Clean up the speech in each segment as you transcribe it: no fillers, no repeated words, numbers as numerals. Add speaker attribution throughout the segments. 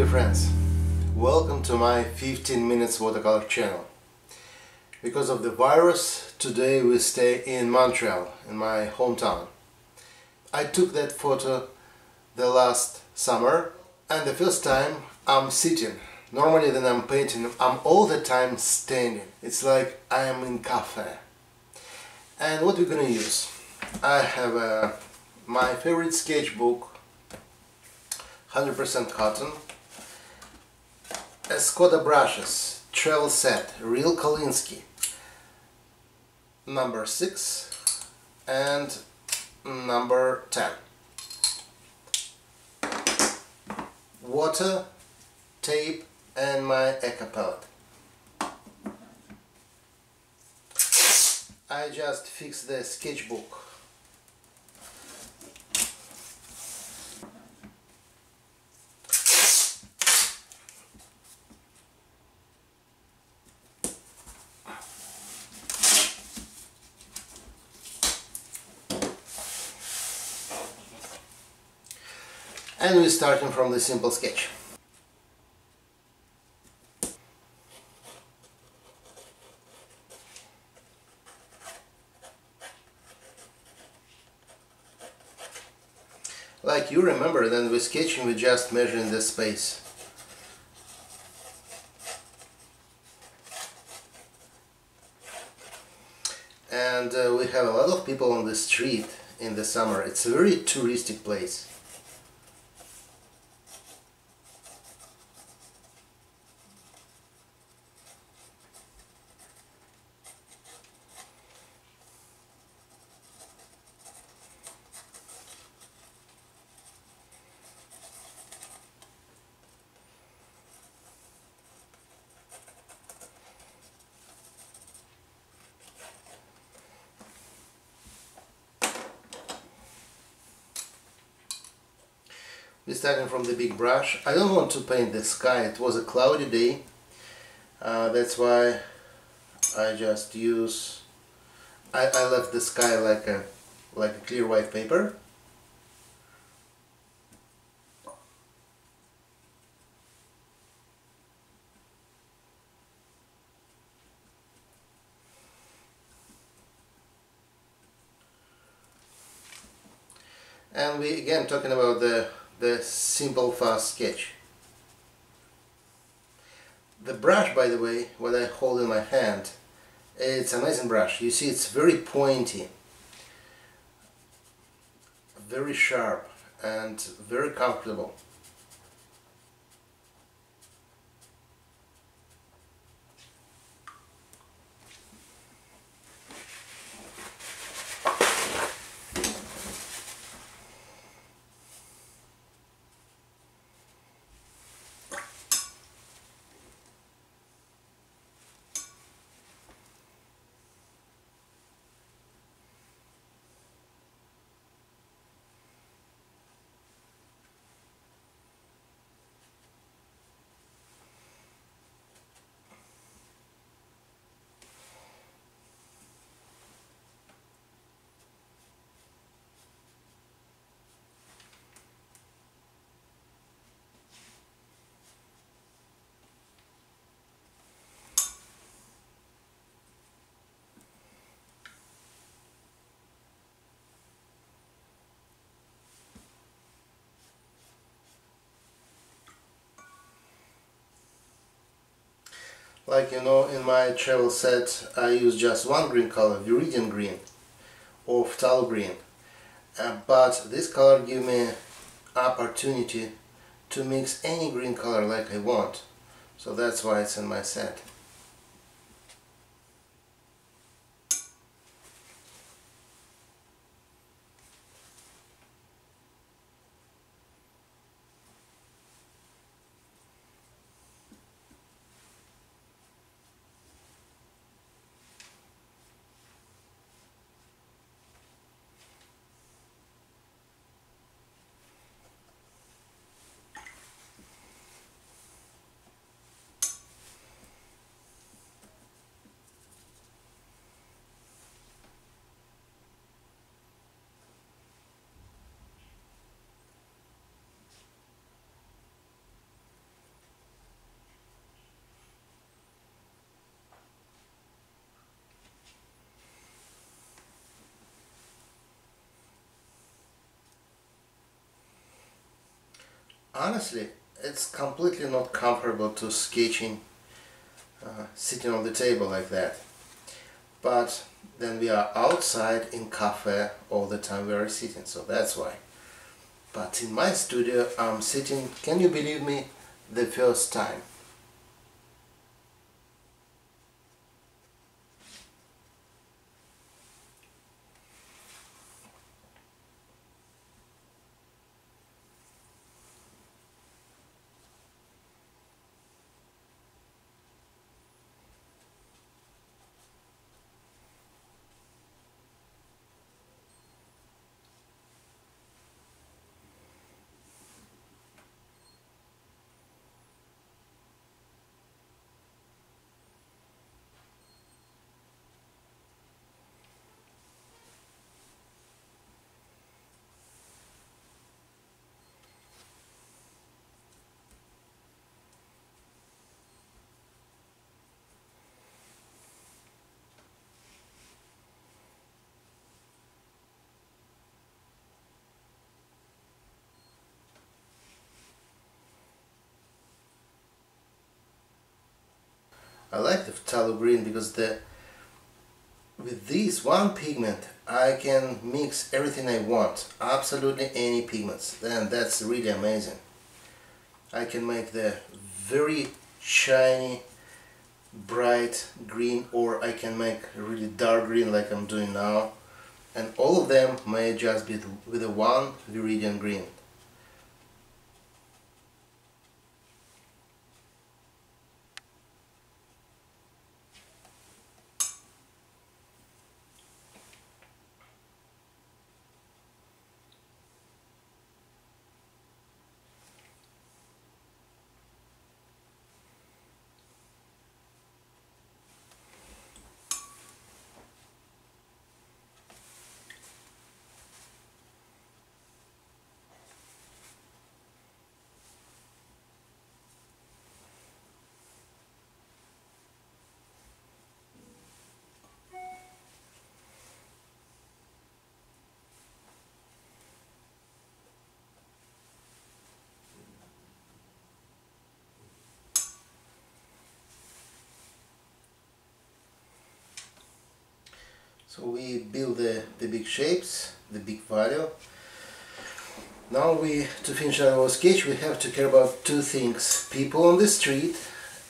Speaker 1: dear friends, welcome to my 15 minutes watercolor channel. Because of the virus, today we stay in Montreal, in my hometown. I took that photo the last summer, and the first time I'm sitting. Normally when I'm painting, I'm all the time standing. It's like I am in cafe. And what we're gonna use? I have my favorite sketchbook, 100% cotton, Escoda brushes, travel set, real Kolinsky, number 6 and number 10. Water, tape and my Eka palette. I just fixed the sketchbook. And we're starting from the simple sketch. Like you remember, then with sketching we just measuring the space. And we have a lot of people on the street in the summer. It's a very touristic place. We're starting from the big brush. I don't want to paint the sky. It was a cloudy day. That's why I just use... I left the sky like a clear white paper. And we again talking about the simple fast sketch. The brush, by the way, what I hold in my hand, it's an amazing brush. You see, it's very pointy, very sharp and very comfortable. Like you know, in my travel set I use just one green color, Viridian green or phthalo green, but this color gives me opportunity to mix any green color like I want, so that's why it's in my set. Honestly, it's completely not comfortable to sketching sitting on the table like that. But then we are outside in cafe all the time we are sitting, so that's why. But in my studio I'm sitting, can you believe me, the first time. I like the phthalo green because with this one pigment I can mix everything I want, absolutely any pigments, and that's really amazing. I can make the very shiny bright green, or I can make really dark green like I'm doing now, and all of them may just be with a one viridian green. So we build the big shapes, the big value. Now to finish our sketch we have to care about two things: people on the street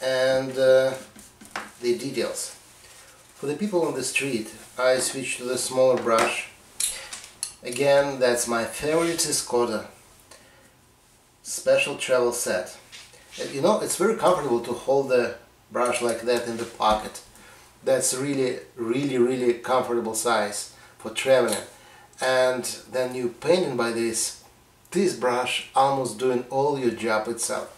Speaker 1: and the details. For the people on the street I switch to the smaller brush. Again, that's my favorite Escoda special travel set. And, you know, it's very comfortable to hold the brush like that in the pocket. That's really comfortable size for traveling. And then you painting by this brush almost doing all your job itself.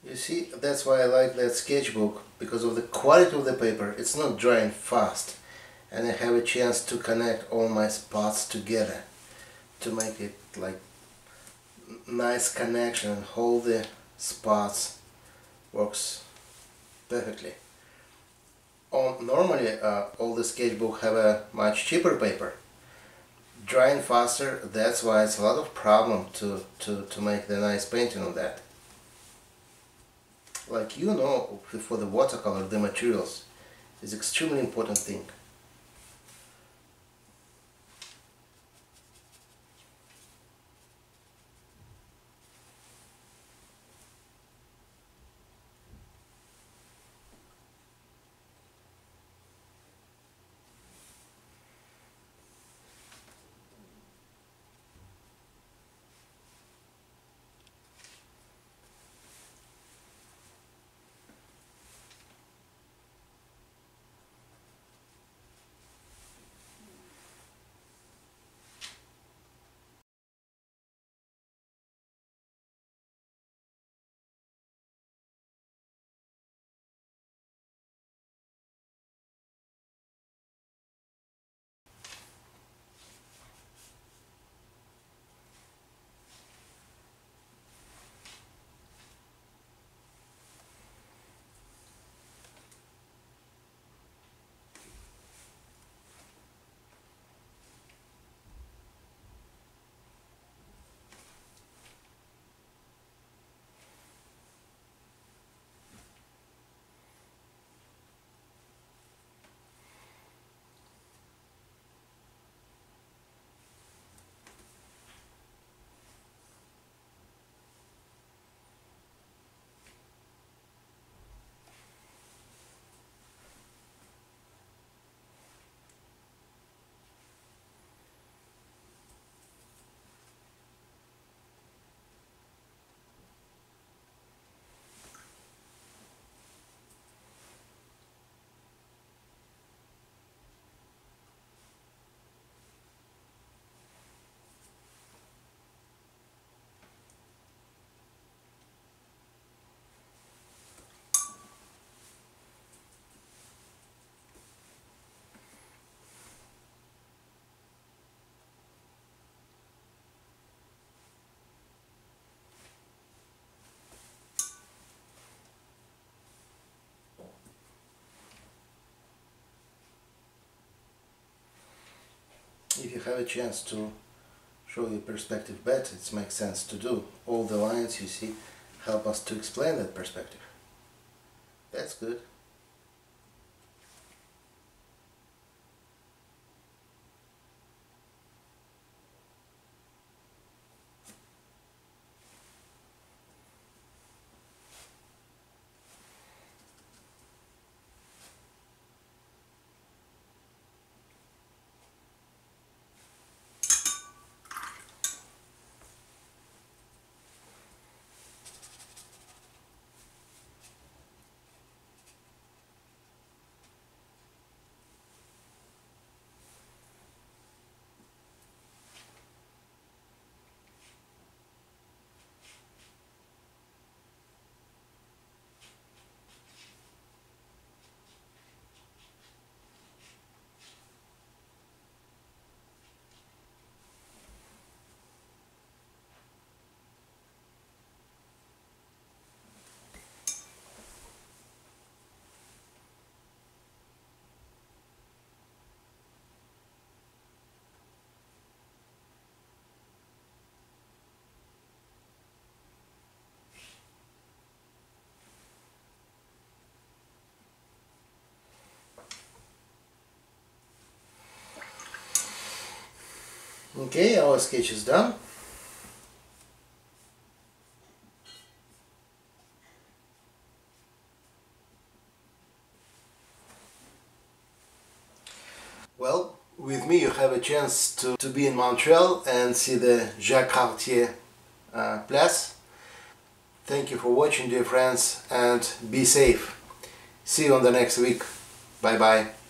Speaker 1: You see, that's why I like that sketchbook, because of the quality of the paper. It's not drying fast, and I have a chance to connect all my spots together to make it like nice connection, and hold the spots works perfectly. Normally all the sketchbook have a much cheaper paper, drying faster. That's why it's a lot of problem to make the nice painting on that. Like, you know, for the watercolor, the materials is extremely important thing. If you have a chance to show your perspective better, it makes sense to do. All the lines you see help us to explain that perspective. That's good. Okay, our sketch is done. Well, with me you have a chance to be in Montreal and see the Jacques-Cartier Place. Thank you for watching, dear friends, and be safe. See you on the next week. Bye bye.